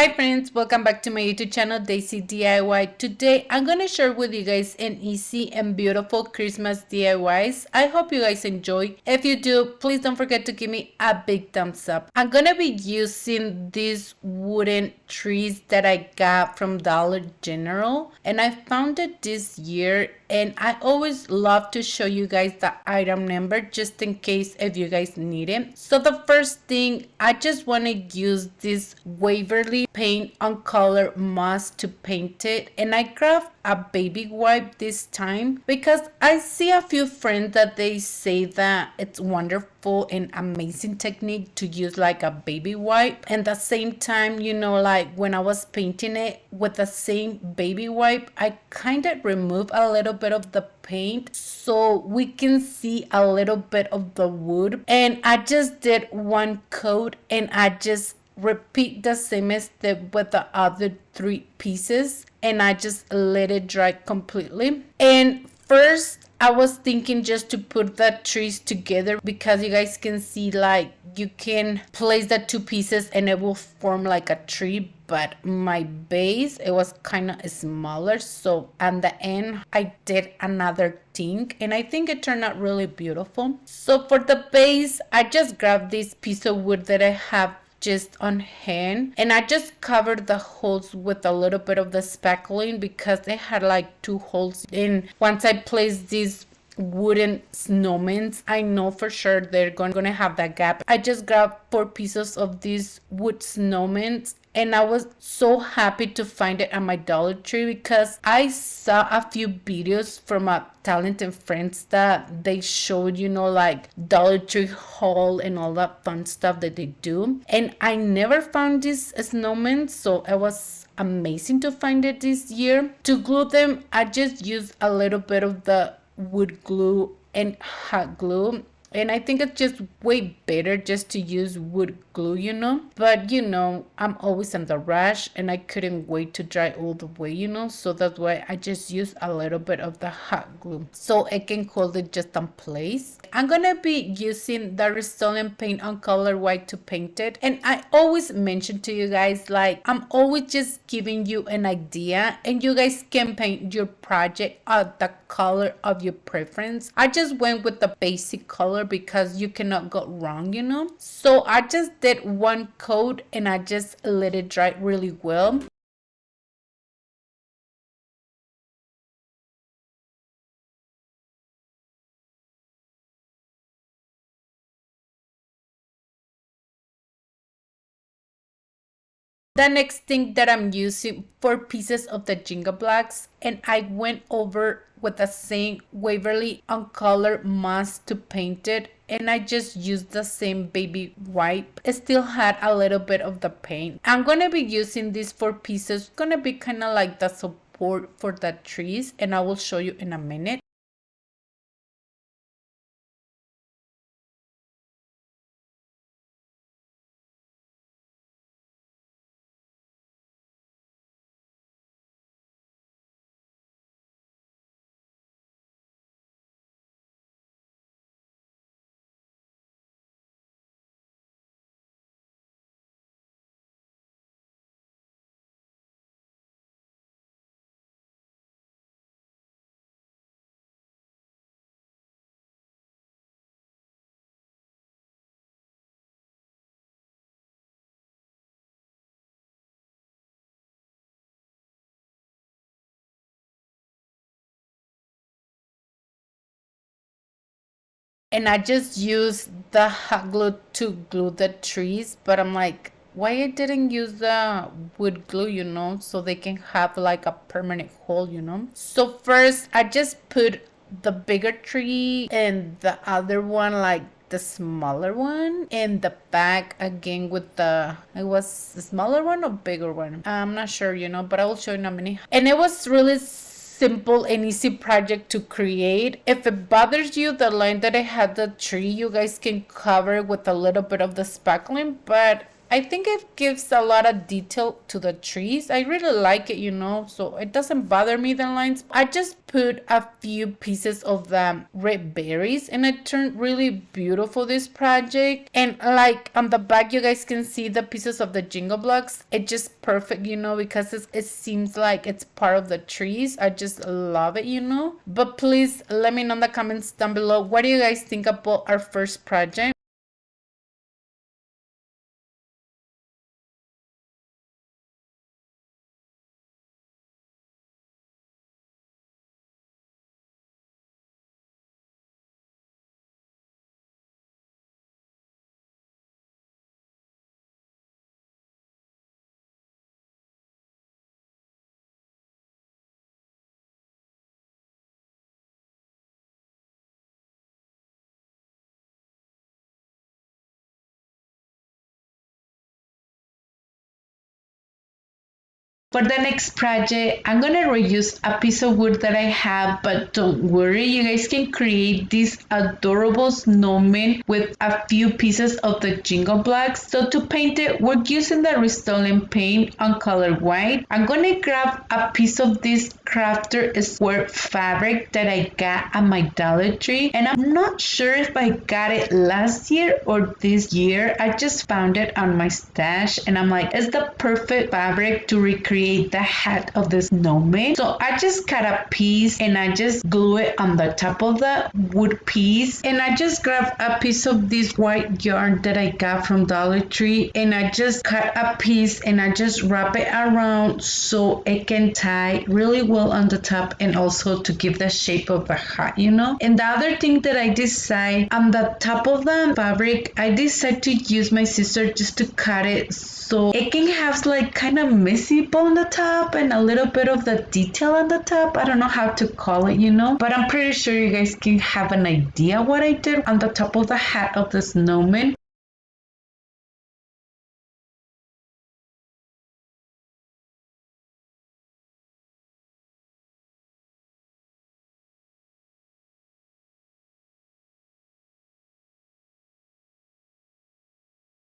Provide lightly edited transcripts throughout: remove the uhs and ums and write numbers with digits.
Hi friends, welcome back to my YouTube channel Daysi DIY. Today I'm going to share with you guys an easy and beautiful Christmas DIYs. I hope you guys enjoy. If you do, please don't forget to give me a big thumbs up. I'm going to be using these wooden trees that I got from Dollar General, and I found it this year, and I always love to show you guys the item number just in case if you guys need it. So the first thing, I just want to use this Waverly paint on color moss to paint it, and I grabbed a baby wipe this time because I see a few friends that they say that it's wonderful and amazing technique to use like a baby wipe, and at the same time, you know, like when I was painting it with the same baby wipe, I kind of remove a little bit of the paint so we can see a little bit of the wood, and I just did one coat and I just repeat the same step with the other three pieces, and I just let it dry completely. And first I was thinking just to put the trees together because you guys can see like you can place the two pieces and it will form like a tree, but my base, it was kind of smaller, so at the end I did another thing and I think it turned out really beautiful. So for the base, I just grabbed this piece of wood that I have just on hand, and I just covered the holes with a little bit of the spackling because they had like two holes. And once I placed these wooden snowmen, I know for sure they're gonna have that gap. I just grabbed 4 pieces of these wood snowmen, and I was so happy to find it at my Dollar Tree because I saw a few videos from a talented friends that they showed, you know, like Dollar Tree haul and all that fun stuff that they do. And I never found these snowmen, so it was amazing to find it this year. To glue them, I just used a little bit of the wood glue and hot glue. And I think it's just way better just to use wood glue, you know. But, you know, I'm always in the rush and I couldn't wait to dry all the way, you know. So that's why I just use a little bit of the hot glue so I can hold it just in place. I'm going to be using the Rust-Oleum paint on color white to paint it. And I always mention to you guys, like, I'm always just giving you an idea and you guys can paint your project the color of your preference. I just went with the basic color because you cannot go wrong, you know. So I just did one coat and I just let it dry really well. The next thing that I'm using 4 pieces of the Jenga blocks, and I went over with the same Waverly on color moss to paint it, and I just used the same baby wipe. It still had a little bit of the paint. I'm gonna be using these 4 pieces, gonna be kind of like the support for the trees, and I will show you in a minute. And I just used the hot glue to glue the trees, but I'm like, why I didn't use the wood glue, you know, so they can have like a permanent hole, you know. So first I just put the bigger tree and the other one, like the smaller one, in the back again with the, it was the smaller one or bigger one, I'm not sure, you know, but I will show you in a minute. And it was really simple and easy project to create. If it bothers you, the line that I had the tree, you guys can cover with a little bit of the spackling, but I think it gives a lot of detail to the trees. I really like it, so it doesn't bother me, the lines. I just put a few pieces of the red berries and it turned really beautiful, this project. And like on the back, you guys can see the pieces of the jingle blocks. It's just perfect, because it seems like it's part of the trees. I just love it, But please let me know in the comments down below, what do you guys think about our first project? For the next project, I'm gonna reuse a piece of wood that I have, but don't worry, you guys can create this adorable snowman with a few pieces of the jingle blocks. So to paint it, we're using the Rust-Oleum paint on color white. I'm gonna grab a piece of this crafter square fabric that I got at my Dollar Tree, and I'm not sure if I got it last year or this year. I just found it on my stash and I'm like, it's the perfect fabric to recreate the hat of the snowman. So I just cut a piece and I just glue it on the top of the wood piece, and I just grabbed a piece of this white yarn that I got from Dollar Tree, and I just cut a piece and I just wrap it around so it can tie really well on the top and also to give the shape of a hat, And the other thing that I decide on the top of the fabric, I decided to use my scissors just to cut it so it can have like kind of messy bow on the top and a little bit of the detail on the top. I don't know how to call it, but I'm pretty sure you guys can have an idea what I did on the top of the hat of the snowman.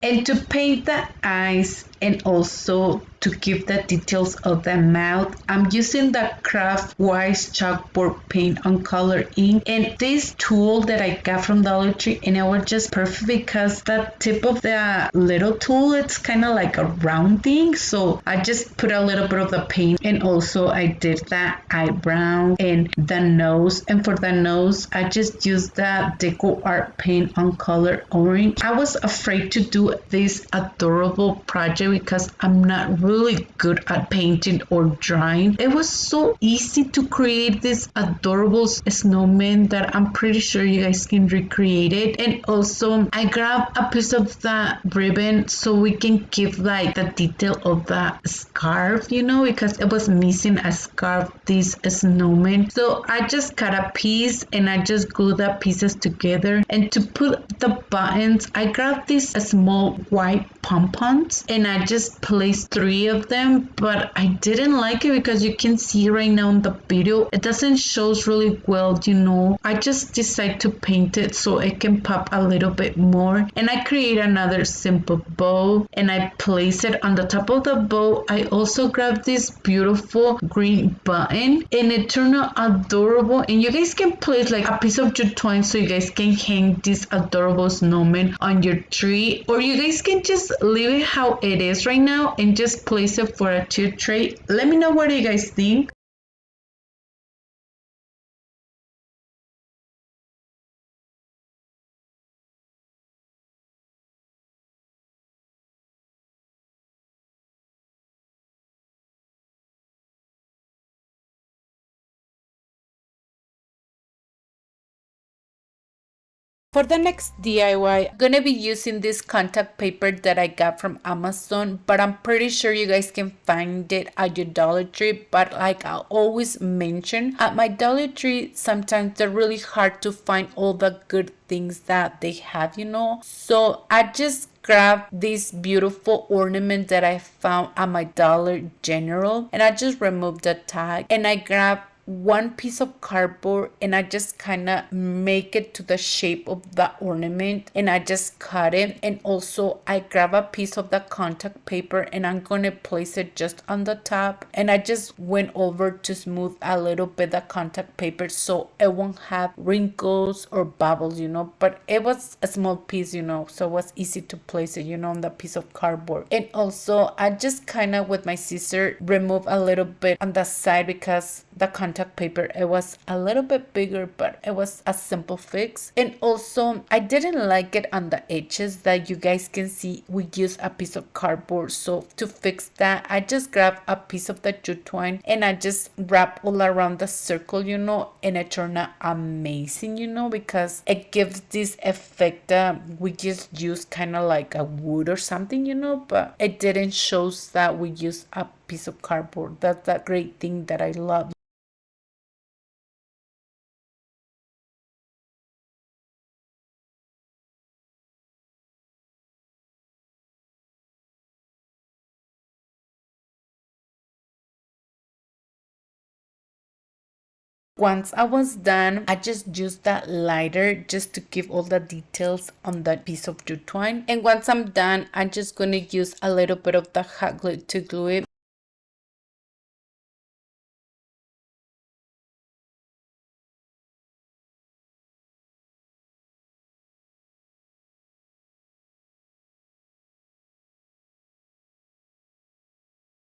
And to paint the eyes and also to give the details of the mouth, I'm using the Craft Wise chalkboard paint on color ink, and this tool that I got from Dollar Tree, and it was just perfect because the tip of the little tool, it's kind of like a round thing. So I just put a little bit of the paint, and also I did the eyebrow and the nose, and for the nose I just used the Deco Art paint on color orange. I was afraid to do this adorable project because I'm not really good at painting or drawing. It was so easy to create this adorable snowman that I'm pretty sure you guys can recreate it. And also I grabbed a piece of the ribbon so we can give like the detail of the scarf, because it was missing a scarf, this snowman. So I just cut a piece and I just glued the pieces together. And to put the buttons, I grabbed these small white pom-poms and I just placed 3 of them, but I didn't like it because you can see right now in the video it doesn't show really well. I just decided to paint it so it can pop a little bit more, and I create another simple bow and I place it on the top of the bow. I also grabbed this beautiful green button and it turned out adorable, and you guys can place like a piece of jute twine so you guys can hang this adorable snowman on your tree, or you guys can just leave it how it is right now and just place it for a jute tray. Let me know what you guys think. For the next DIY, I'm gonna be using this contact paper that I got from Amazon, but I'm pretty sure you guys can find it at your Dollar Tree. But like I always mention, at my Dollar Tree, sometimes they're really hard to find all the good things that they have, So I just grab this beautiful ornament that I found at my Dollar General, and I just removed the tag and I grab one piece of cardboard and I just kind of make it to the shape of the ornament and I just cut it. And also I grab a piece of the contact paper and I'm going to place it just on the top, and I just went over to smooth a little bit the contact paper so it won't have wrinkles or bubbles, but it was a small piece, so it was easy to place it, on the piece of cardboard. And also I just kind of with my scissor remove a little bit on the side because the contact paper, it was a little bit bigger, but it was a simple fix. And also I didn't like it on the edges that you guys can see we use a piece of cardboard. So to fix that, I just grab a piece of the jute twine and I just wrap all around the circle, and it turned out amazing, because it gives this effect that we just use kind of like a wood or something, but it didn't show that we use a piece of cardboard. That's the great thing that I love. Once I was done, I just used that lighter just to give all the details on that piece of jute twine. And once I'm done, I'm just going to use a little bit of the hot glue to glue it.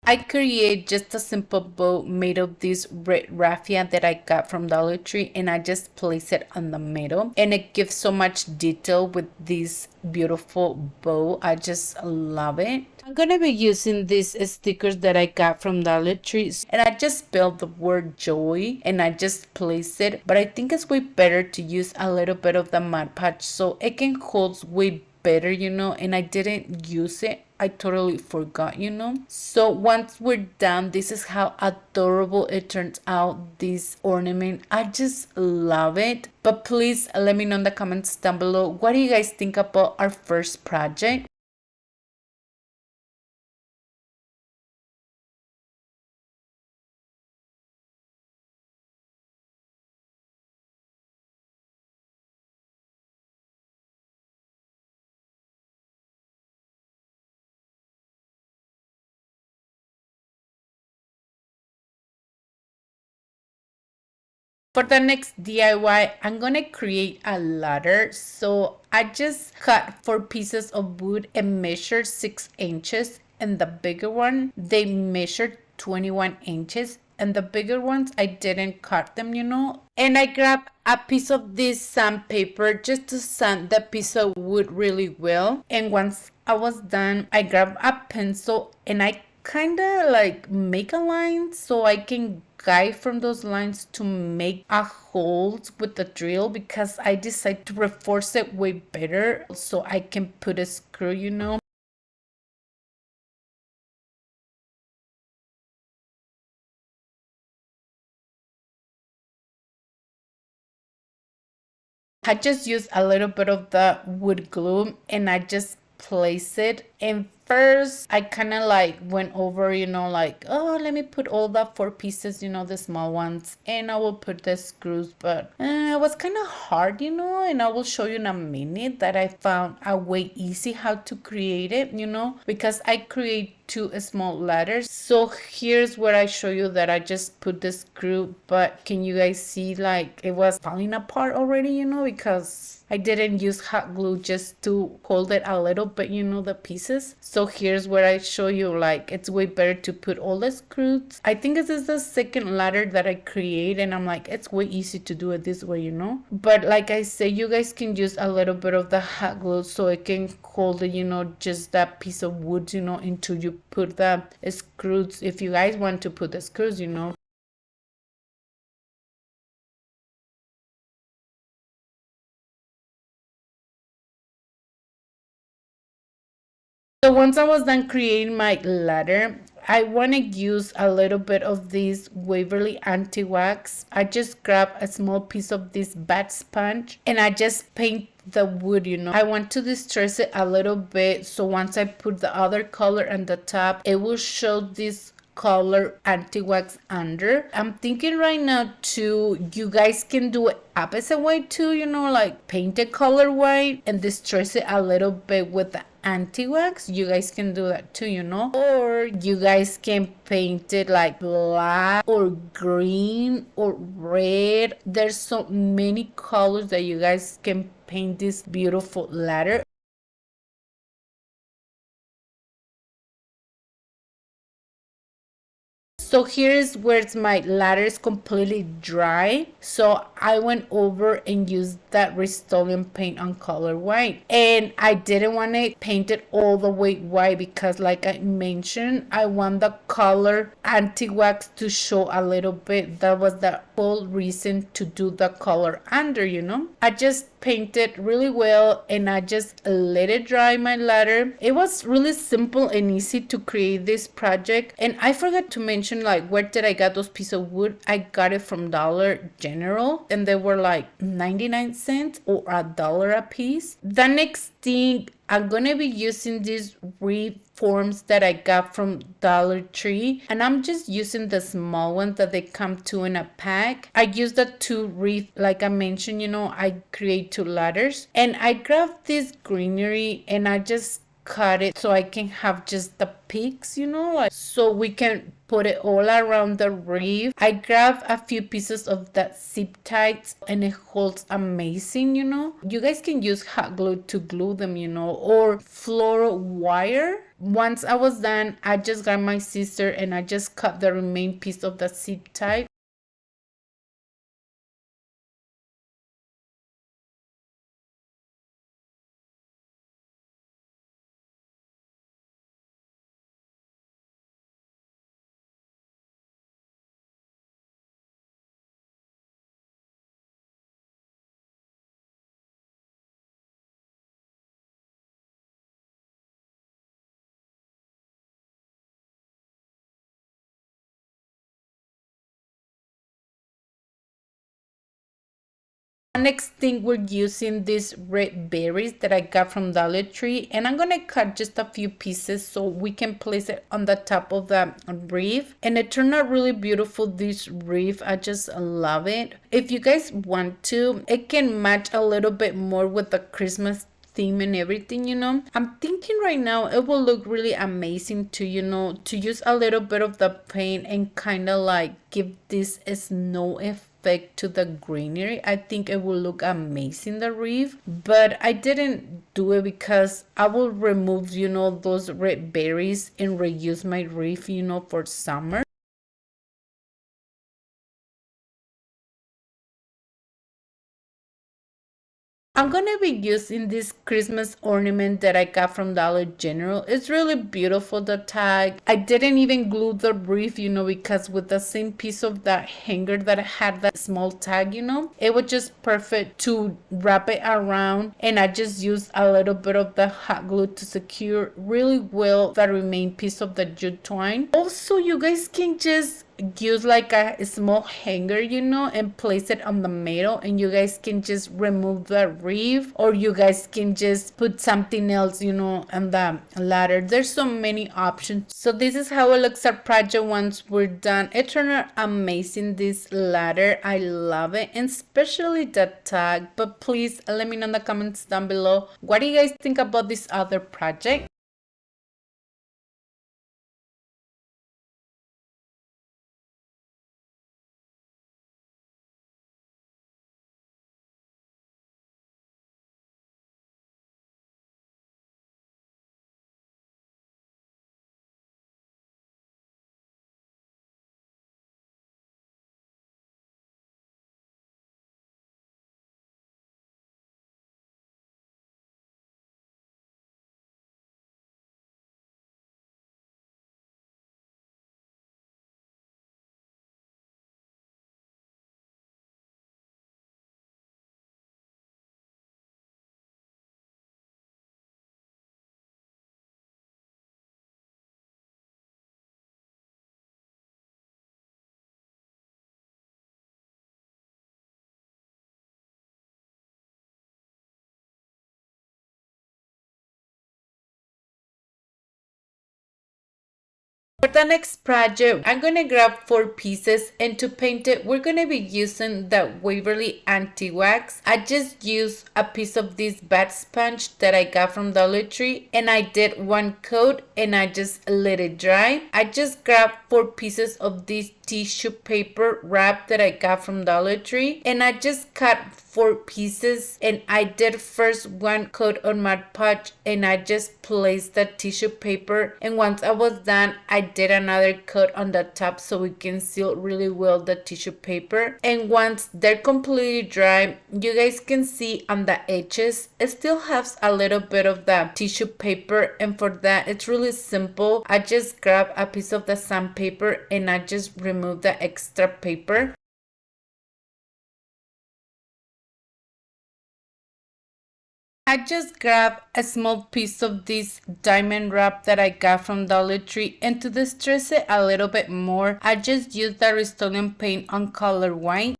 I create just a simple bow made of this red raffia that I got from Dollar Tree, and I just place it on the middle, and it gives so much detail with this beautiful bow. I just love it. I'm gonna be using these stickers that I got from Dollar Tree, and I just spelled the word joy and I just place it, but I think it's way better to use a little bit of the Mod Podge so it can hold way better, and I didn't use it. I totally forgot, So once we're done, this is how adorable it turns out, this ornament. I just love it. But please let me know in the comments down below, what do you guys think about our first project? For the next DIY, I'm gonna create a ladder. So I just cut 4 pieces of wood and measured 6 inches, and the bigger one, they measured 21 inches. And the bigger ones, I didn't cut them, And I grabbed a piece of this sandpaper just to sand the piece of wood really well. And once I was done, I grabbed a pencil and I kind of like make a line so I can guide from those lines to make a hole with the drill, because I decided to reinforce it way better so I can put a screw, I just use a little bit of the wood glue and I just place it. And first I kind of like went over, like, oh, let me put all the 4 pieces, the small ones, and I will put the screws, but it was kind of hard, and I will show you in a minute that I found a way easy how to create it, because I create 2 small ladders. So here's where I show you that I just put the screw, but can you guys see like it was falling apart already, because I didn't use hot glue just to hold it a little bit, the pieces. So here's where I show you like it's way better to put all the screws. I think this is the second ladder that I create, and I'm like, it's way easy to do it this way, But like I say, you guys can use a little bit of the hot glue so it can hold it, just that piece of wood, until you put the screws, if you guys want to put the screws, So once I was done creating my ladder, I want to use a little bit of this Waverly anti-wax. I just grab a small piece of this bat sponge and I just paint the wood, I want to distress it a little bit, so once I put the other color on the top, it will show this color anti-wax under. I'm thinking right now too, you guys can do it opposite way too, you know, like paint it color white and distress it a little bit with the anti-wax. You guys can do that too, you know, or you guys can paint it like black or green or red. There's so many colors that you guys can paint this beautiful ladder. So here's where my ladder is completely dry. So I went over and used that Rust-Oleum paint on color white. And I didn't want to paint it all the way white because like I mentioned, I want the color anti-wax to show a little bit. That was the whole reason to do the color under, you know. I just painted really well and I just let it dry my ladder. It was really simple and easy to create this project. And I forgot to mention like where did I get those pieces of wood. I got it from Dollar General and they were like 99 cents or $1 a piece. The next thing, I'm gonna be using these wreath forms that I got from Dollar Tree, and I'm just using the small ones that they come to in a pack. I use the two wreath, like I mentioned, you know, I create two ladders, and I grabbed this greenery and I just cut it so I can have just the peaks, you know, like so we can put it all around the wreath. I grabbed a few pieces of that zip ties and it holds amazing, you know. You guys can use hot glue to glue them, you know, or floral wire. Once I was done, I just grabbed my scissor and I just cut the remaining piece of the zip tie. Next thing, we're using these red berries that I got from Dollar Tree, and I'm gonna cut just a few pieces so we can place it on the top of the wreath. And it turned out really beautiful, this wreath. I just love it. If you guys want to, it can match a little bit more with the Christmas theme and everything, you know. I'm thinking right now it will look really amazing to, you know, to use a little bit of the paint and kind of like give this a snow effect to the greenery. I think it will look amazing, the wreath, but I didn't do it because I will remove, you know, those red berries and reuse my wreath, you know, for summer. I'm gonna be using this Christmas ornament that I got from Dollar General. It's really beautiful, the tag. I didn't even glue the wreath, you know, because with the same piece of that hanger that had that small tag, you know, it was just perfect to wrap it around. And I just used a little bit of the hot glue to secure really well the remaining piece of the jute twine. Also, you guys can just use like a small hanger, you know, and place it on the middle, and you guys can just remove the wreath, or you guys can just put something else, you know, on the ladder. There's so many options. So this is how it looks at project once we're done. It turned out amazing, this ladder. I love it, and especially the tag. But please let me know in the comments down below, what do you guys think about this other project? For the next project, I'm gonna grab 4 pieces, and to paint it, we're gonna be using the Waverly anti-wax. I just used a piece of this bad sponge that I got from Dollar Tree, and I did 1 coat and I just let it dry. I just grabbed 4 pieces of this tissue paper wrap that I got from Dollar Tree, and I just cut 4 pieces, and I did first 1 coat on my Podge, and I just placed the tissue paper, and once I was done, I did another coat on the top so we can seal really well the tissue paper. And once they're completely dry, you guys can see on the edges it still has a little bit of the tissue paper, and for that it's really simple. I just grab a piece of the sandpaper and I just remove the extra paper. I just grabbed a small piece of this diamond wrap that I got from Dollar Tree, and to distress it a little bit more, I just used the Rust-Oleum paint on color white.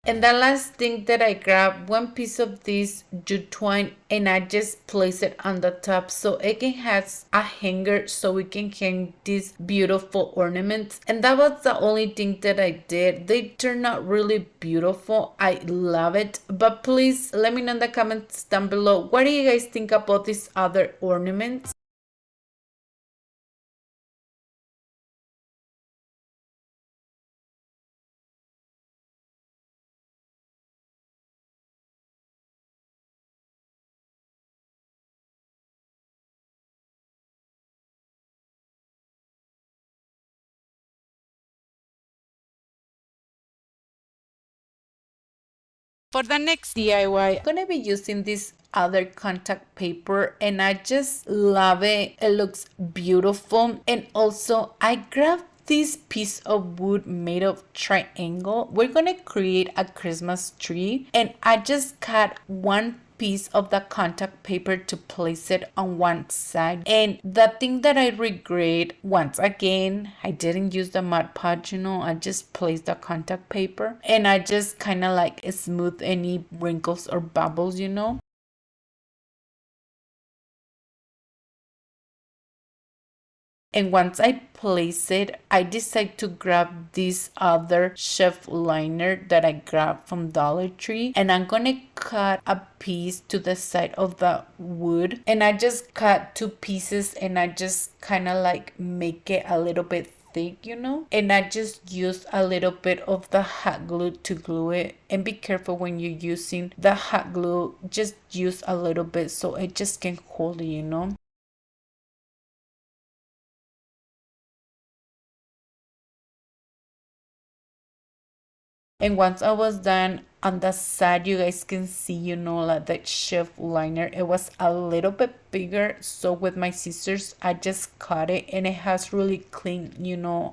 And the last thing that I grabbed, 1 piece of this Jute twine, and I just place it on the top so it can have a hanger so we can hang these beautiful ornaments. And that was the only thing that I did. They turned out really beautiful. I love it. But please let me know in the comments down below, what do you guys think about these other ornaments? For the next DIY, I'm gonna be using this other contact paper, and I just love it. It looks beautiful. And also I grabbed this piece of wood made of triangle. We're gonna create a Christmas tree, and I just cut 1 piece of the contact paper to place it on one side. And the thing that I regret, once again, I didn't use the Mod Podge, I just placed the contact paper and I just kind of like smooth any wrinkles or bubbles. And once I place it, I decide to grab this other shelf liner that I grabbed from Dollar Tree, and I'm gonna cut a piece to the side of the wood, and I just cut 2 pieces and I just kind of like make it a little bit thick, and I just use a little bit of the hot glue to glue it. And be careful when you're using the hot glue, just use a little bit so it just can hold it. And once I was done, on the side you guys can see, like that shelf liner, it was a little bit bigger, so with my scissors I just cut it, and it has really clean,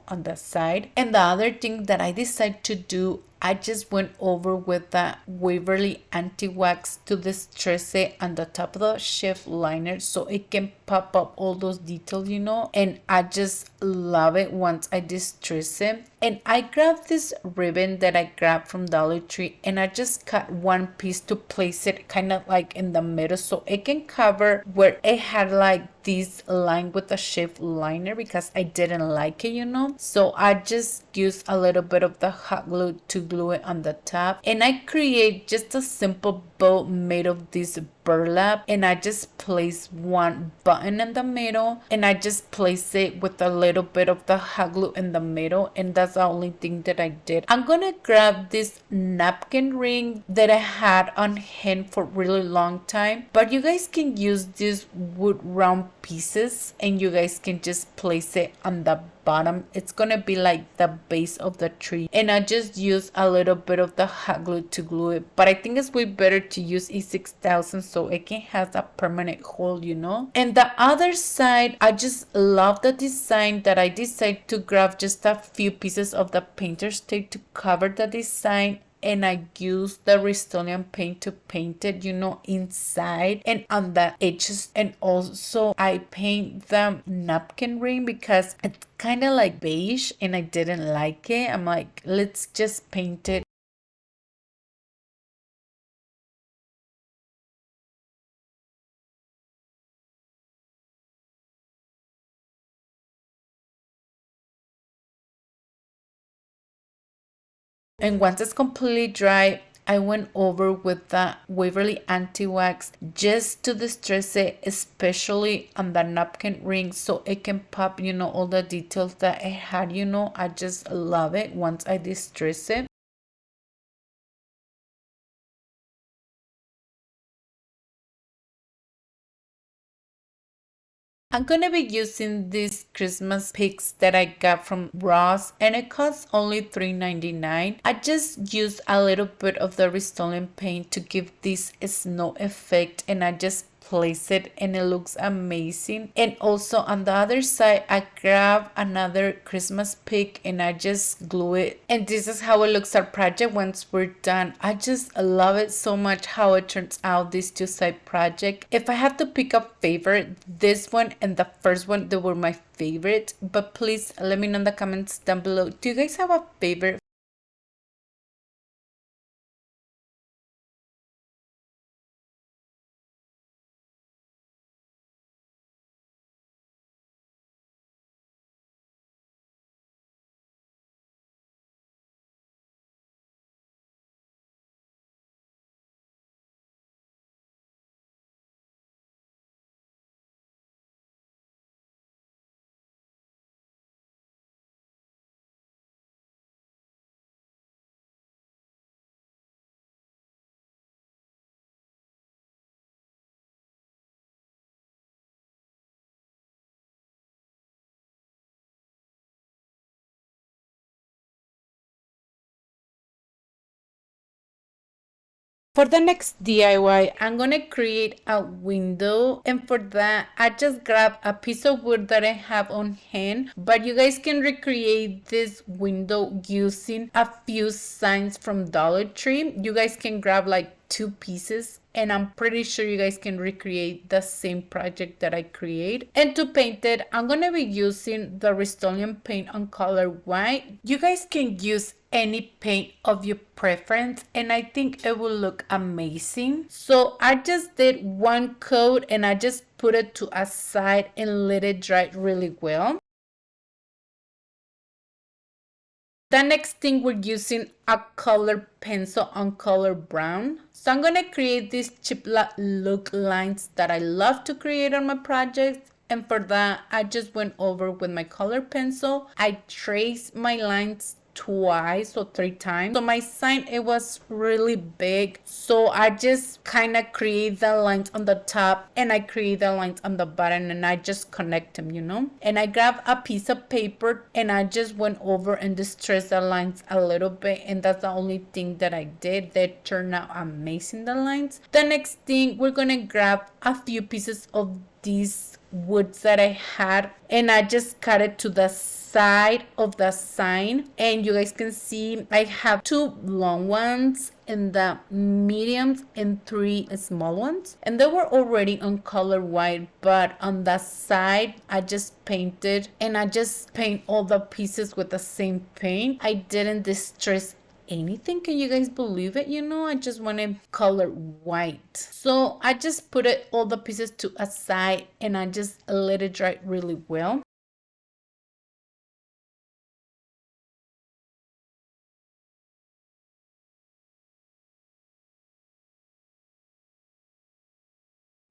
on the side. And the other thing that I decided to do, I just went over with the Waverly anti-wax to distress it on the top of the shelf liner so it can pop up all those details, and I just love it once I distress it. And I grabbed this ribbon that I grabbed from Dollar Tree, and I just cut 1 piece to place it kind of like in the middle so it can cover where it had like this line with the shelf liner, because I didn't like it, so I just used a little bit of the hot glue to glue it on the top. And I create just a simple bow made of this burlap, and I just place 1 button in the middle, and I just place it with a little bit of the hot glue in the middle, and that's the only thing that I did. I'm gonna grab this napkin ring that I had on hand for a really long time, but you guys can use these wood round pieces and you guys can just place it on the bottom. It's gonna be like the base of the tree, and I just use a little bit of the hot glue to glue it, but I think it's way better to use E6000 so it can have a permanent hold. And the other side, I just love the design that I decided to grab just a few pieces of the painter's tape to cover the design, and I use the Rust-Oleum paint to paint it, inside and on the edges. And also I paint the napkin ring because it's kind of like beige and I didn't like it. I'm like, let's just paint it. And once it's completely dry, I went over with the Waverly anti-wax just to distress it, especially on the napkin ring, so it can pop, all the details that it had, I just love it once I distress it. I'm gonna be using these Christmas picks that I got from Ross, and it costs only $3.99. I just used a little bit of the Rust-Oleum paint to give this snow effect, and I just place it and it looks amazing. And also on the other side, I grab another Christmas pick and I just glue it, and this is how it looks our project once we're done. I just love it so much how it turns out, this two-side project. If I have to pick a favorite, this one and the first one, they were my favorite, but please let me know in the comments down below, do you guys have a favorite? For the next DIY, I'm gonna create a window, and for that I just grab a piece of wood that I have on hand, but you guys can recreate this window using a few signs from Dollar Tree. You guys can grab like 2 pieces, and I'm pretty sure you guys can recreate the same project that I create. And to paint it, I'm gonna be using the Rust-Oleum paint on color white. You guys can use any paint of your preference, and I think it will look amazing. So I just did one coat and I just put it to a side and let it dry really well. The next thing, we're using a color pencil on color brown. So I'm gonna create these chip look lines that I love to create on my projects. And for that, I just went over with my color pencil. I traced my lines twice or 3 times. So my sign, it was really big, so I just kind of create the lines on the top and I create the lines on the bottom, and I just connect them, and I grab a piece of paper and I just went over and distressed the lines a little bit, and that's the only thing that I did. They turned out amazing, the lines. The next thing, we're gonna grab a few pieces of these woods that I had, and I just cut it to the side of the sign, and you guys can see I have 2 long ones and the mediums and 3 small ones, and they were already on color white, but on the side I just painted, and I just paint all the pieces with the same paint. I didn't distress anything. Can you guys believe it? I just wanted color white, so I just put it all the pieces to a side and I just let it dry really well.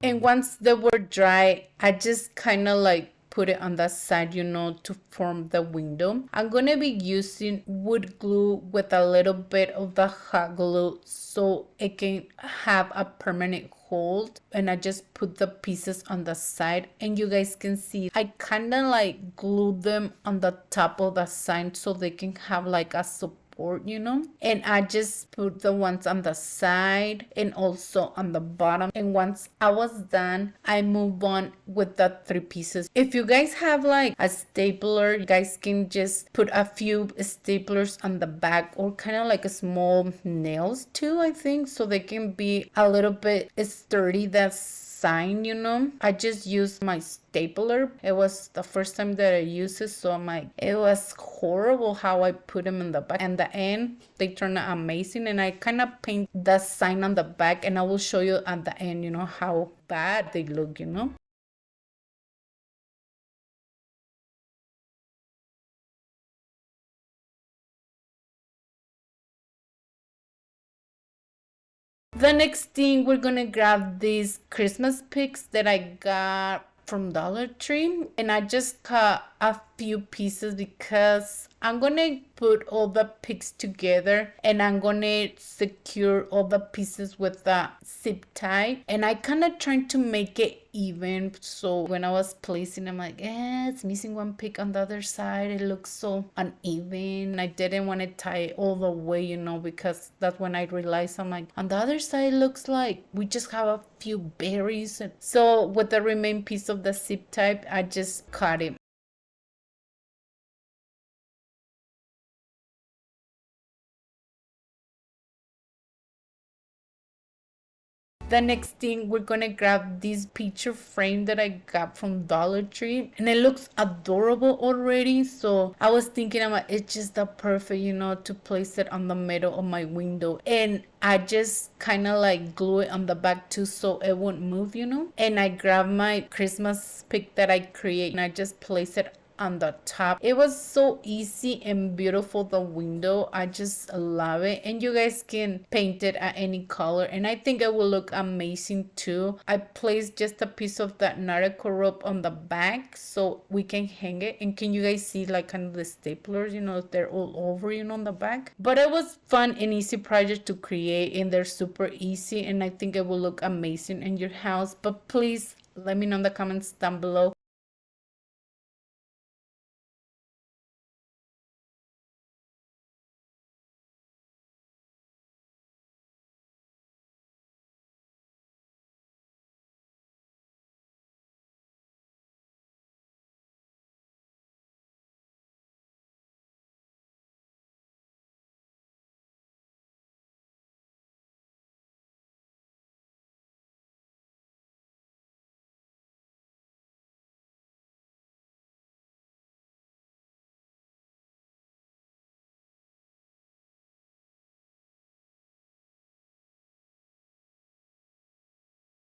And once they were dry, I just kind of like put it on the side, to form the window. I'm gonna be using wood glue with a little bit of the hot glue so it can have a permanent hold, and I just put the pieces on the side, and you guys can see I kind of like glued them on the top of the sign so they can have like a support, and I just put the ones on the side and also on the bottom. And once I was done, I move on with the 3 pieces. If you guys have like a stapler, you guys can just put a few staplers on the back, or kind of like a small nails too, I think, so they can be a little bit sturdy. That's sign, I just used my stapler. It was the first time that I used it, so I'm like, it was horrible how I put them in the back, and the end they turned out amazing. And I kind of paint the sign on the back, and I will show you at the end, how bad they look. The next thing, we're gonna grab these Christmas pigs that I got from Dollar Tree, and I just cut a few pieces because I'm gonna put all the pigs together and I'm gonna secure all the pieces with the zip tie, and I kind of trying to make it even. So when I was placing, I'm like, it's missing one pig on the other side, it looks so uneven. I didn't want to tie it all the way, you know, because that's when I realized, I'm like, on the other side looks like we just have a few berries. So with the remaining piece of the zip tie, I just cut it. The next thing, we're gonna grab this picture frame that I got from Dollar Tree, and it looks adorable already. So I was thinking about it's just the perfect, you know, to place it on the middle of my window, and I just kind of like glue it on the back too so it won't move, you know. And I grabbed my Christmas pic that I create and I just place it on the top. It was so easy and beautiful, the window. I just love it, and you guys can paint it at any color, and I think it will look amazing too. I placed just a piece of that narco rope on the back so we can hang it, and can you guys see like kind of the staplers, you know, they're all over, you know, on the back. But it was fun and easy project to create, and they're super easy, and I think it will look amazing in your house. But please let me know in the comments down below.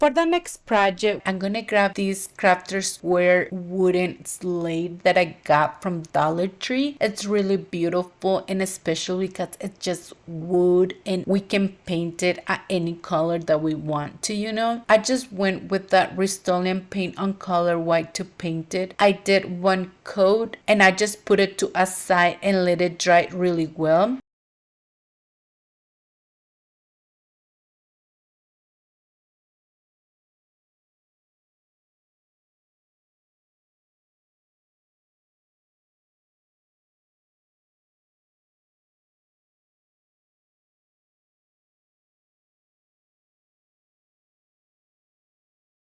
For the next project, I'm gonna grab this crafter square wooden slate that I got from Dollar Tree. It's really beautiful, and especially because it's just wood and we can paint it at any color that we want to, you know. I just went with that Rust-Oleum paint on color white to paint it. I did one coat and I just put it to a side and let it dry really well.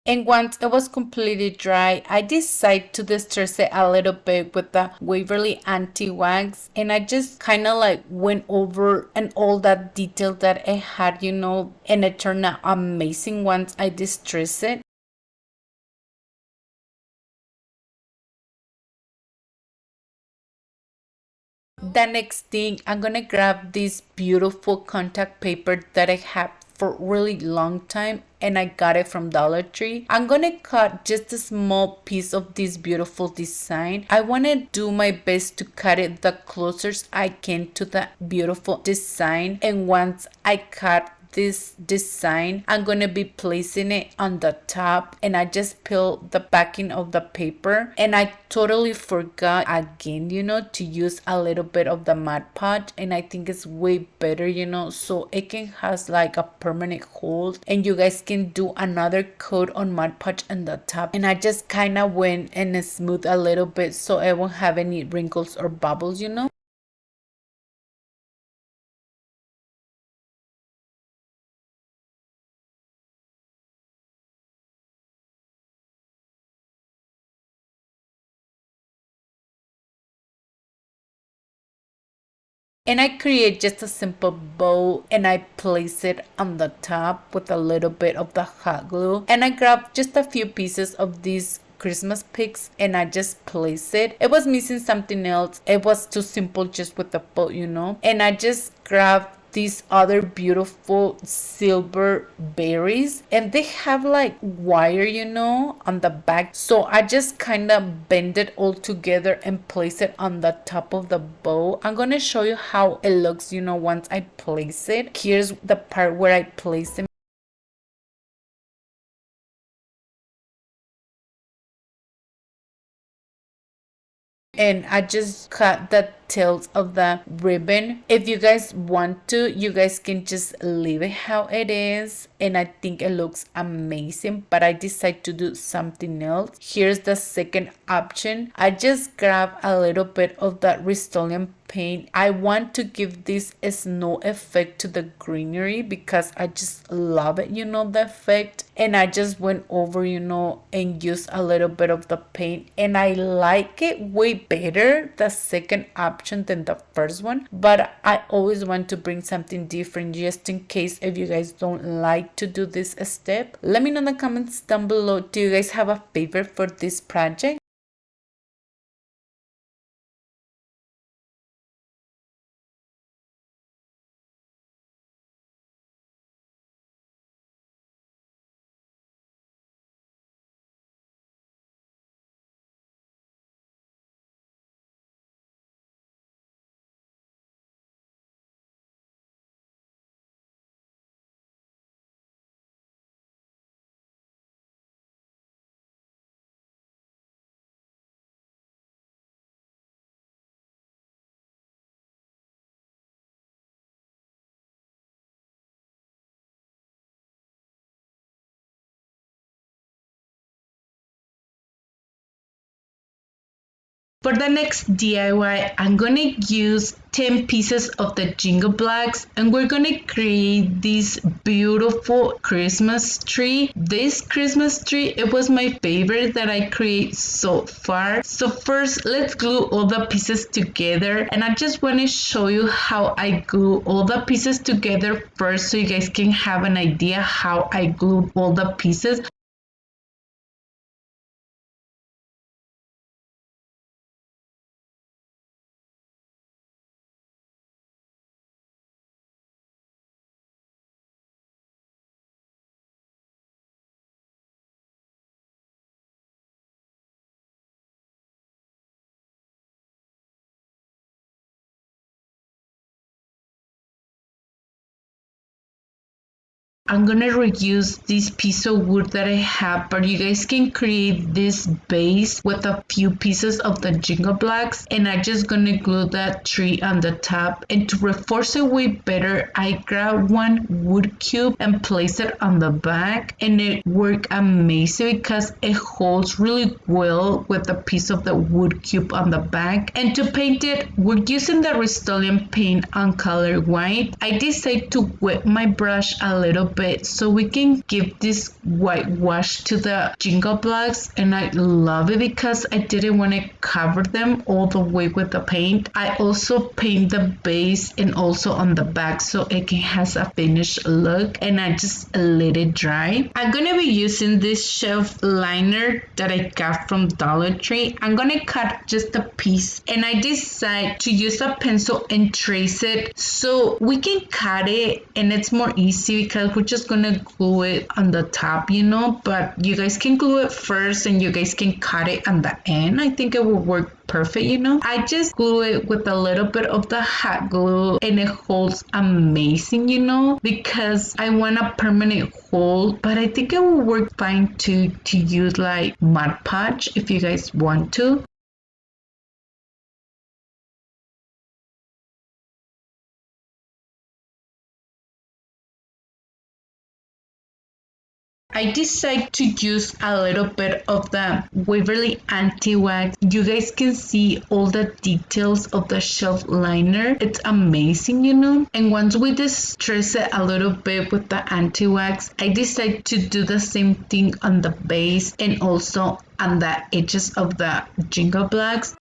And once it was completely dry, I decided to distress it a little bit with the Waverly anti-wax, and I just kind of like went over and all that detail that it had, you know, and it turned out amazing once I distress it. The next thing, I'm gonna grab this beautiful contact paper that I have for really long time, and I got it from Dollar Tree. I'm gonna cut just a small piece of this beautiful design. I want to do my best to cut it the closest I can to the beautiful design, and once I cut this design, I'm gonna be placing it on the top, and I just peel the backing of the paper, and I totally forgot again, you know, to use a little bit of the Mod Podge, and I think it's way better, you know, so it can has like a permanent hold, and you guys can do another coat on Mod Podge on the top. And I just kind of went and smooth a little bit so it won't have any wrinkles or bubbles, you know. And I create just a simple bow, and I place it on the top with a little bit of the hot glue, and I grab just a few pieces of these Christmas pigs and I just place it. It was missing something else. It was too simple just with the bow, you know, and I just grabbed these other beautiful silver berries, and they have like wire, you know, on the back. So I just kind of bend it all together and place it on the top of the bow. I'm gonna show you how it looks, you know, once I place it. Here's the part where I place them. And I just cut the tails of the ribbon. If you guys want to, you guys can just leave it how it is, and I think it looks amazing, but I decided to do something else. Here's the second option. I just grab a little bit of that Rust-Oleum paint. I want to give this a snow effect to the greenery because I just love it, you know, the effect. And I just went over, you know, and used a little bit of the paint, and I like it way better, the second option, than the first one. But I always want to bring something different just in case if you guys don't like to do this step. Let me know in the comments down below, do you guys have a favorite for this project? For the next DIY, I'm gonna use 10 pieces of the Jingle Blocks, and we're gonna create this beautiful Christmas tree. This Christmas tree, it was my favorite that I create so far. So first, let's glue all the pieces together, and I just wanna show you how I glue all the pieces together first so you guys can have an idea how I glued all the pieces. I'm gonna reuse this piece of wood that I have, but you guys can create this base with a few pieces of the Jingle Blocks, and I'm just gonna glue that tree on the top. And to reinforce it way better, I grabbed one wood cube and place it on the back, and it worked amazing because it holds really well with a piece of the wood cube on the back. And to paint it, we're using the Rust-Oleum paint on color white. I decided to wet my brush a little bit so we can give this whitewash to the Jingle Blocks, and I love it because I didn't want to cover them all the way with the paint. I also paint the base and also on the back so it has a finished look, and I just let it dry. I'm gonna be using this shelf liner that I got from Dollar Tree. I'm gonna cut just a piece, and I decide to use a pencil and trace it so we can cut it and it's more easy because we're just gonna glue it on the top, you know, but you guys can glue it first and you guys can cut it on the end. I think it will work perfect, you know. I just glue it with a little bit of the hot glue, and it holds amazing, you know, because I want a permanent hold. But I think it will work fine to use like Mod Podge if you guys want to. I decided to use a little bit of the Waverly anti-wax. You guys can see all the details of the shelf liner. It's amazing, you know. And once we distress it a little bit with the anti-wax, I decided to do the same thing on the base and also on the edges of the Jingle Blocks.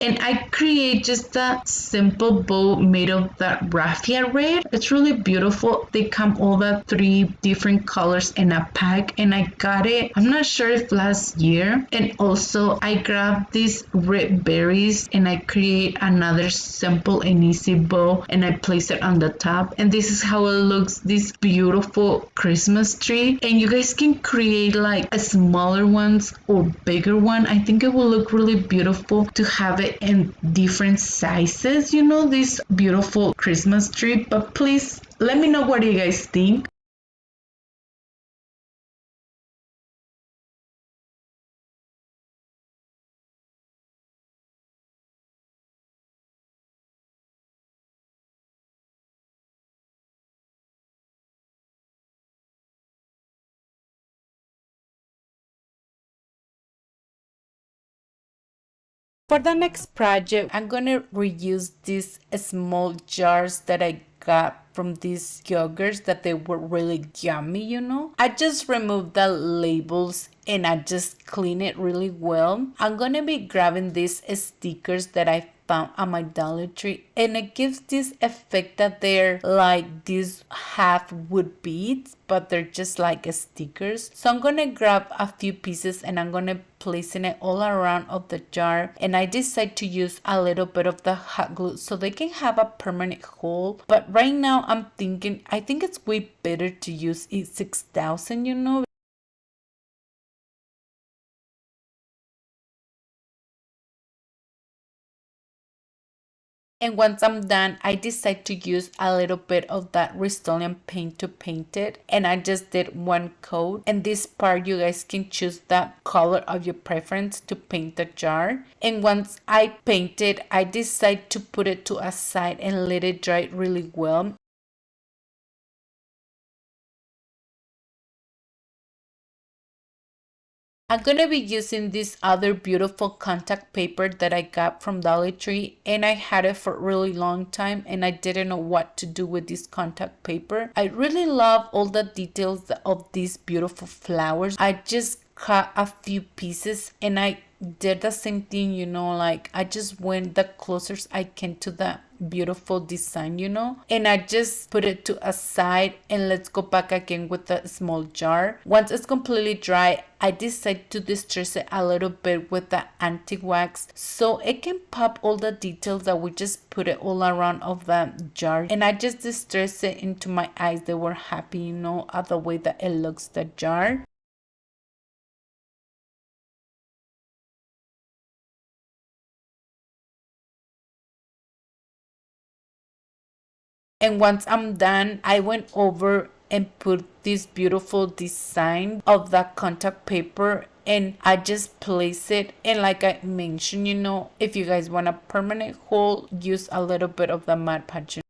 and I create just a simple bow made of that raffia red. It's really beautiful. They come all the three different colors in a pack, and I got it, I'm not sure if last year. And also I grabbed these red berries and I create another simple and easy bow, and I place it on the top, and this is how it looks, this beautiful Christmas tree. And you guys can create like a smaller ones or bigger one. I think it will look really beautiful to have it in different sizes, you know, this beautiful Christmas tree. But please let me know what you guys think. For the next project, I'm gonna reuse these small jars that I got from these yogurts that they were really yummy, you know. I just removed the labels and I just clean it really well. I'm gonna be grabbing these stickers that I found on my Dollar Tree, and it gives this effect that they're like these half wood beads, but they're just like stickers. So I'm gonna grab a few pieces and I'm gonna placing it all around of the jar, and I decide to use a little bit of the hot glue so they can have a permanent hole. But right now I'm thinking I think it's way better to use E6000, you know. And once I'm done, I decide to use a little bit of that Rust-Oleum paint to paint it. And I just did one coat. And this part, you guys can choose the color of your preference to paint the jar. And once I paint it, I decide to put it to a side and let it dry really well. I'm gonna be using this other beautiful contact paper that I got from Dollar Tree, and I had it for a really long time and I didn't know what to do with this contact paper. I really love all the details of these beautiful flowers. I just cut a few pieces and I did the same thing, you know, like I just went the closest I can to the beautiful design, you know, and I just put it to a side. And let's go back again with the small jar. Once it's completely dry, I decide to distress it a little bit with the anti-wax so it can pop all the details that we just put it all around of the jar. And I just distress it into my eyes. They were happy, you know, at the way that it looks, the jar. And once I'm done, I went over and put this beautiful design of the contact paper, and I just place it. And like I mentioned, you know, if you guys want a permanent hole, use a little bit of the Mod Podge.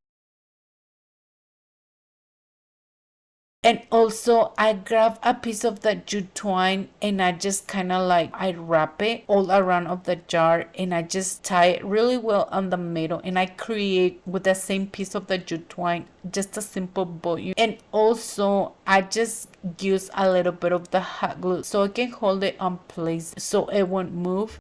And also I grab a piece of the jute twine and I just kind of like I wrap it all around of the jar, and I just tie it really well on the middle, and I create with the same piece of the jute twine just a simple bow. And also I just use a little bit of the hot glue so I can hold it on place so it won't move.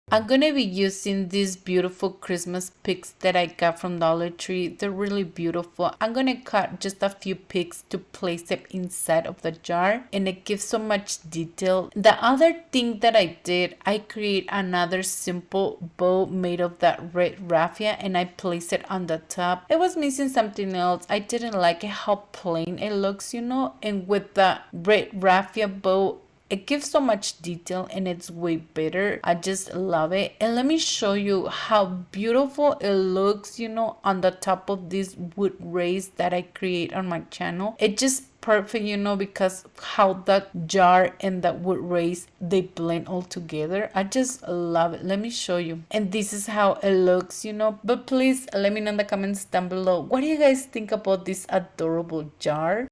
I'm gonna be using these beautiful Christmas pigs that I got from Dollar Tree. They're really beautiful. I'm gonna cut just a few pigs to place it inside of the jar, and it gives so much detail. The other thing that I did, I create another simple bow made of that red raffia, and I place it on the top. It was missing something else. I didn't like it how plain it looks, you know, and with the red raffia bow, it gives so much detail and it's way better. I just love it. And let me show you how beautiful it looks, you know, on the top of this wood rays that I create on my channel. It just perfect, you know, because how the jar and the wood rays, they blend all together. I just love it. Let me show you. And this is how it looks, you know. But please let me know in the comments down below, what do you guys think about this adorable jar?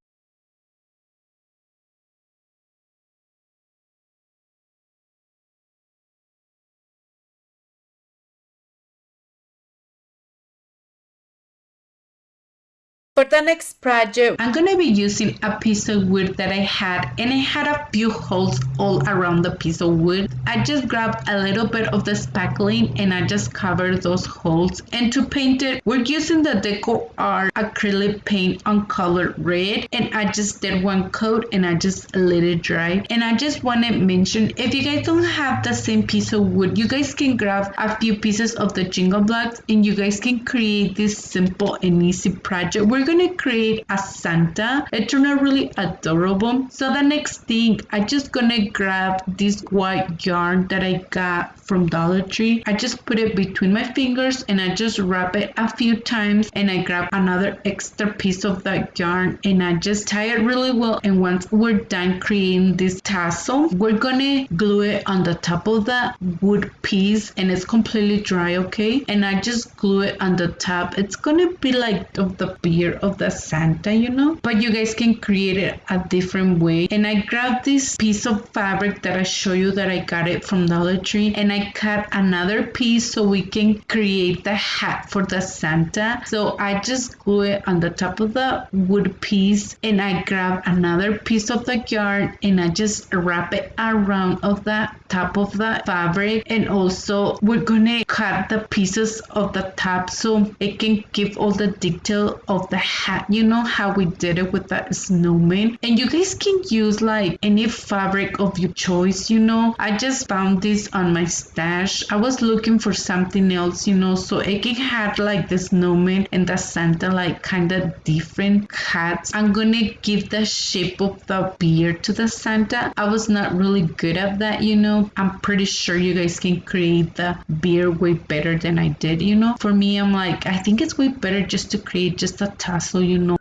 For the next project, I'm going to be using a piece of wood that I had, and it had a few holes all around the piece of wood. I just grabbed a little bit of the spackling and I just covered those holes. And to paint it, we're using the Deco Art acrylic paint on color red, and I just did one coat and I just let it dry. And I just want to mention, if you guys don't have the same piece of wood, you guys can grab a few pieces of the jingle blocks and you guys can create this simple and easy project. We're gonna create a Santa. It turned out really adorable. So the next thing, I just gonna grab this white yarn that I got from Dollar Tree. I just put it between my fingers and I just wrap it a few times, and I grab another extra piece of that yarn and I just tie it really well. And once we're done creating this tassel, we're gonna glue it on the top of that wood piece, and it's completely dry, okay? And I just glue it on the top. It's gonna be like of the beard of the Santa, you know, but you guys can create it a different way. And I grabbed this piece of fabric that I show you that I got it from Dollar Tree, and I cut another piece so we can create the hat for the Santa. So I just glue it on the top of the wood piece, and I grab another piece of the yarn and I just wrap it around of that top of the fabric. And also we're gonna cut the pieces of the top so it can give all the detail of the hat, you know how we did it with that snowman. And you guys can use like any fabric of your choice, you know. I just found this on my stash. I was looking for something else, you know, so it can have like the snowman and the Santa like kind of different hats. I'm gonna give the shape of the beard to the Santa. I was not really good at that, you know. I'm pretty sure you guys can create the beard way better than I did, you know. For me, I'm like, I think it's way better just to create just a tassel, you know.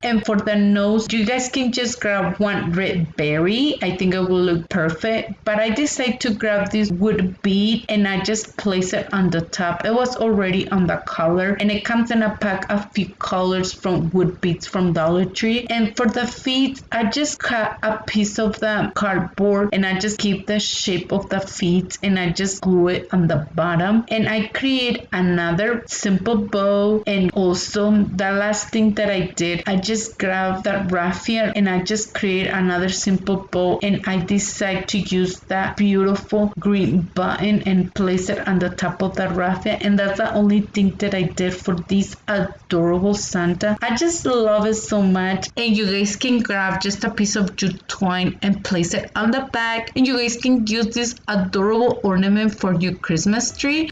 And for the nose, you guys can just grab one red berry. I think it will look perfect. But I decided to grab this wood bead and I just place it on the top. It was already on the color, and it comes in a pack of few colors from wood beads from Dollar Tree. And for the feet, I just cut a piece of the cardboard and I just keep the shape of the feet and I just glue it on the bottom. And I create another simple bow. And also the last thing that I did, I just grab that raffia and I just create another simple bow, and I decide to use that beautiful green button and place it on the top of that raffia. And that's the only thing that I did for this adorable Santa. I just love it so much. And you guys can grab just a piece of jute twine and place it on the back, and you guys can use this adorable ornament for your Christmas tree.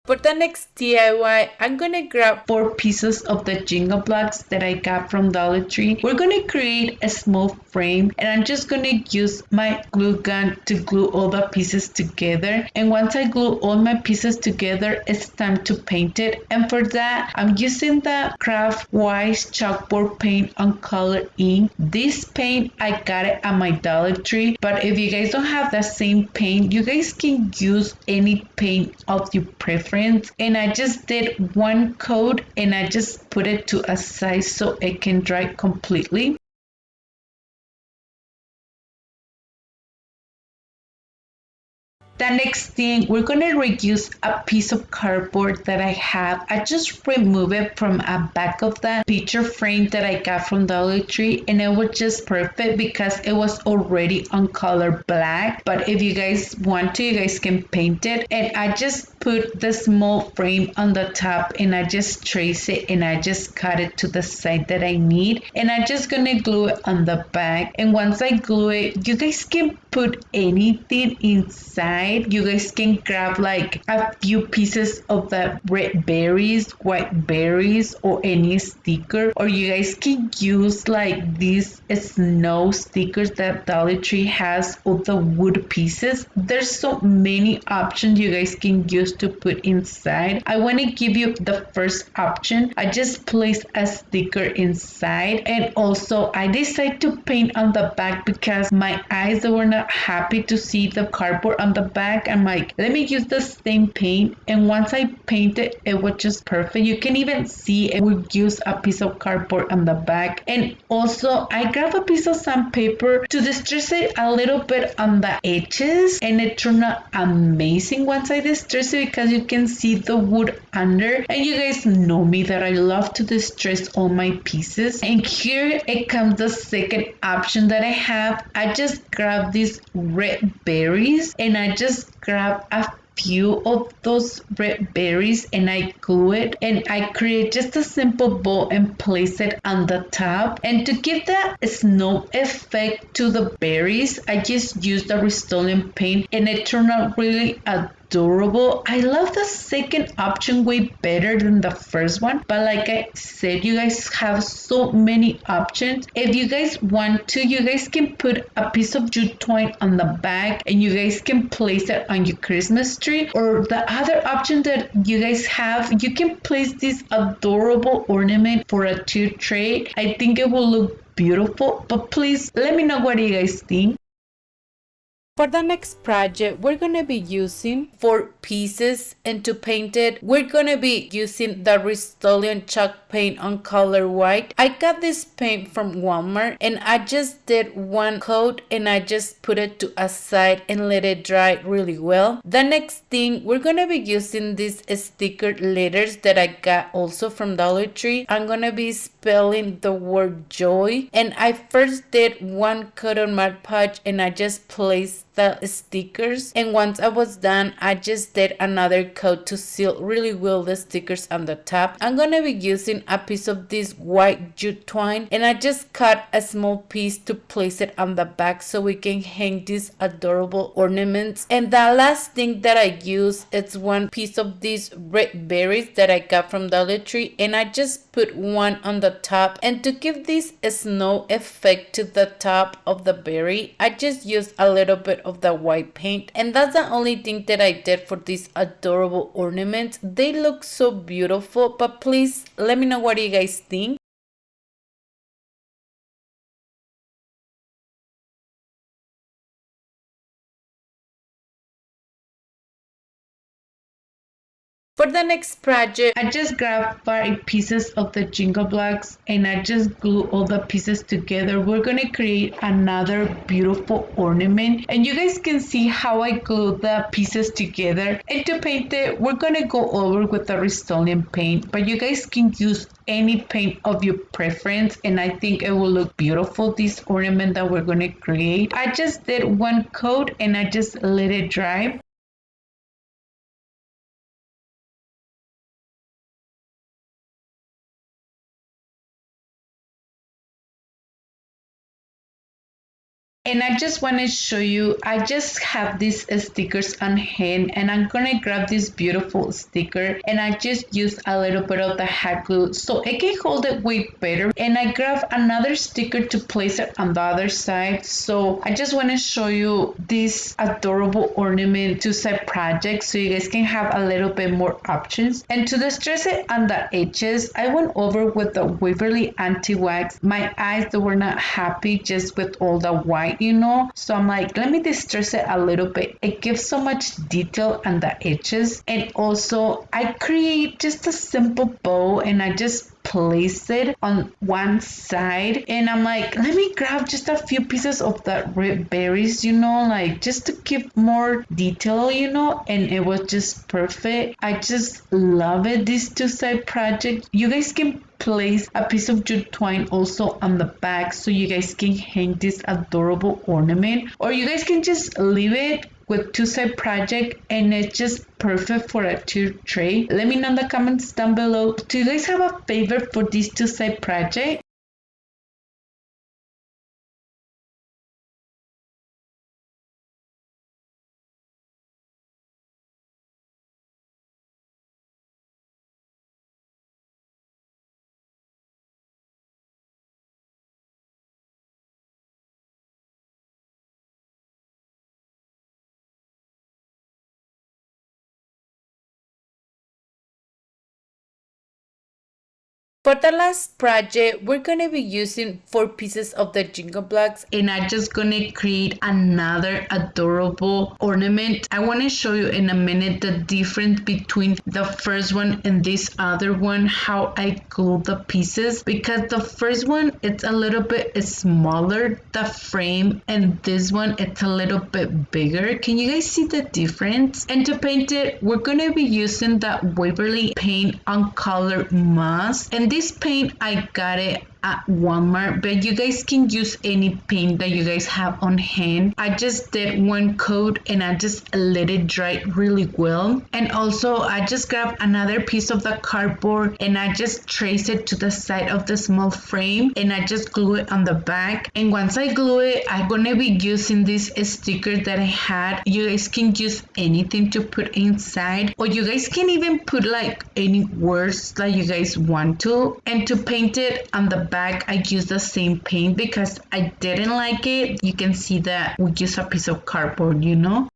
For the next DIY, I'm gonna grab 4 pieces of the jingle blocks that I got from Dollar Tree. We're gonna create a small frame, and I'm just gonna use my glue gun to glue all the pieces together. And once I glue all my pieces together, it's time to paint it. And for that, I'm using the DIYS chalkboard paint on color ink. This paint, I got it at my Dollar Tree, but if you guys don't have the same paint, you guys can use any paint of your preference. And I just did one coat and I just put it to a side so it can dry completely. The next thing, we're gonna reuse a piece of cardboard that I have. I just remove it from a back of the picture frame that I got from Dollar Tree, and it was just perfect because it was already on color black. But if you guys want to, you guys can paint it. And I just put the small frame on the top and I just trace it and I just cut it to the side that I need. And I'm just gonna glue it on the back. And once I glue it, you guys can put anything inside. You guys can grab like a few pieces of the red berries, white berries, or any sticker, or you guys can use like these snow stickers that Dollar Tree has of the wood pieces. There's so many options you guys can use stickers to put inside. I want to give you the first option. I just place a sticker inside, and also I decided to paint on the back because my eyes were not happy to see the cardboard on the back. I'm like, let me use the same paint, and once I painted it was just perfect. You can even see it would use a piece of cardboard on the back. And also I grabbed a piece of sandpaper to distress it a little bit on the edges, and it turned out amazing once I distress it because you can see the wood under. And you guys know me that I love to distress all my pieces. And here it comes the second option that I have. I just grabbed these red berries, and I just grabbed a few of those red berries, and I glue it, and I create just a simple bow and place it on the top. And to give that snow effect to the berries, I just used the Rust-Oleum paint, and it turned out really adorable. I love the second option way better than the first one, but like I said, you guys have so many options. If you guys want to, you guys can put a piece of jute twine on the back, and you guys can place it on your Christmas tree. Or the other option that you guys have, you can place this adorable ornament for a tea tray. I think it will look beautiful, but please let me know what you guys think. For the next project, we're going to be using 4 pieces, and to paint it, we're going to be using the Rust-Oleum chalk paint on color white. I got this paint from Walmart, and I just did one coat, and I just put it to a side and let it dry really well. The next thing, we're going to be using these sticker letters that I got also from Dollar Tree. I'm going to be spelling the word joy, and I first did one coat on Mod Podge, and I just placed the stickers, and once I was done, I just did another coat to seal really well the stickers on the top. I'm gonna be using a piece of this white jute twine, and I just cut a small piece to place it on the back so we can hang these adorable ornaments. And the last thing that I use is one piece of these red berries that I got from Dollar Tree, and I just put one on the top. And to give this snow effect to the top of the berry, I just used a little bit of the white paint, and that's the only thing that I did for these adorable ornaments. They look so beautiful, but please let me know what you guys think. For the next project, I just grabbed 5 pieces of the jingle blocks, and I just glue all the pieces together. We're going to create another beautiful ornament, and you guys can see how I glue the pieces together. And to paint it, we're going to go over with the Rust-Oleum paint, but you guys can use any paint of your preference, and I think it will look beautiful, this ornament that we're going to create. I just did one coat, and I just let it dry. And I just want to show you, I just have these stickers on hand, and I'm gonna grab this beautiful sticker, and I just use a little bit of the hot glue so it can hold it way better. And I grab another sticker to place it on the other side. So I just want to show you this adorable ornament 2-side project so you guys can have a little bit more options. And to distress it on the edges, I went over with the Waverly anti-wax. My eyes were not happy just with all the white, so I'm like, let me distress it a little bit. It gives so much detail on the edges. And also I create just a simple bow, and I just place it on one side, and I'm like, let me grab just a few pieces of the red berries, like just to give more detail, and it was just perfect. I just love it, this 2-side project. You guys can place a piece of jute twine also on the back so you guys can hang this adorable ornament, or you guys can just leave it with 2-side project, and it's just perfect for a tea tray. Let me know in the comments down below, do you guys have a favorite for this 2-side project? For the last project, we're gonna be using 4 pieces of the jingle blocks, and I'm just gonna create another adorable ornament. I want to show you in a minute the difference between the first one and this other one, how I glue the pieces, because the first one it's a little bit smaller, the frame, and this one it's a little bit bigger. Can you guys see the difference? And to paint it, we're gonna be using the Waverly paint on color moss, and this paint I got it at Walmart, but you guys can use any paint that you guys have on hand. I just did one coat and I just let it dry really well. And also I just grabbed another piece of the cardboard and I just trace it to the side of the small frame and I just glue it on the back. And once I glue it, I'm gonna be using this sticker that I had. You guys can use anything to put inside, or you guys can even put like any words that you guys want to. And to paint it on the back, I used the same paint because I didn't like it. You can see that we use a piece of cardboard, you know.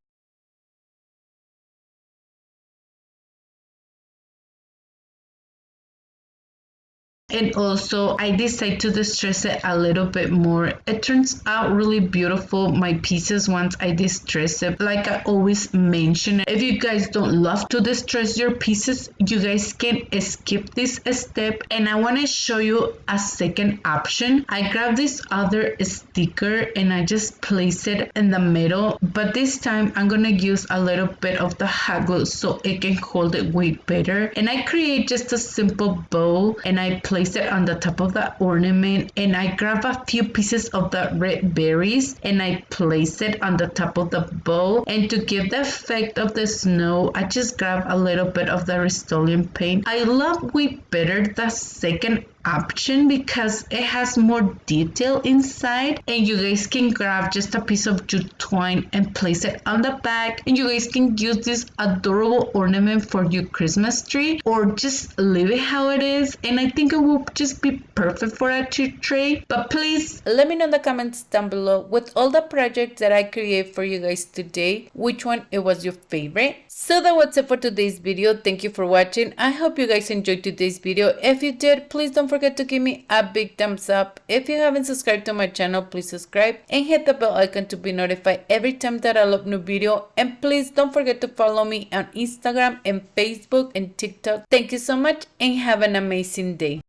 And also I decided to distress it a little bit more. It turns out really beautiful, my pieces, once I distress it. Like I always mention, if you guys don't love to distress your pieces, you guys can skip this step. And I want to show you a second option. I grabbed this other sticker and I just place it in the middle, but this time I'm gonna use a little bit of the hot glue so it can hold it way better. And I create just a simple bow and I place it on the top of the ornament, and I grab a few pieces of the red berries and I place it on the top of the bow. And to give the effect of the snow, I just grab a little bit of the Rust-Oleum paint. I love way better the second option because it has more detail inside, and you guys can grab just a piece of jute twine and place it on the back, and you guys can use this adorable ornament for your Christmas tree or just leave it how it is. And I think it will just be perfect for a tree tray. But please let me know in the comments down below, with all the projects that I create for you guys today, which one it was your favorite. So that was it for today's video. Thank you for watching. I hope you guys enjoyed today's video. If you did, please don't forget to give me a big thumbs up. If you haven't subscribed to my channel, please subscribe and hit the bell icon to be notified every time that I upload new video. And please don't forget to follow me on Instagram and Facebook and TikTok. Thank you so much and have an amazing day.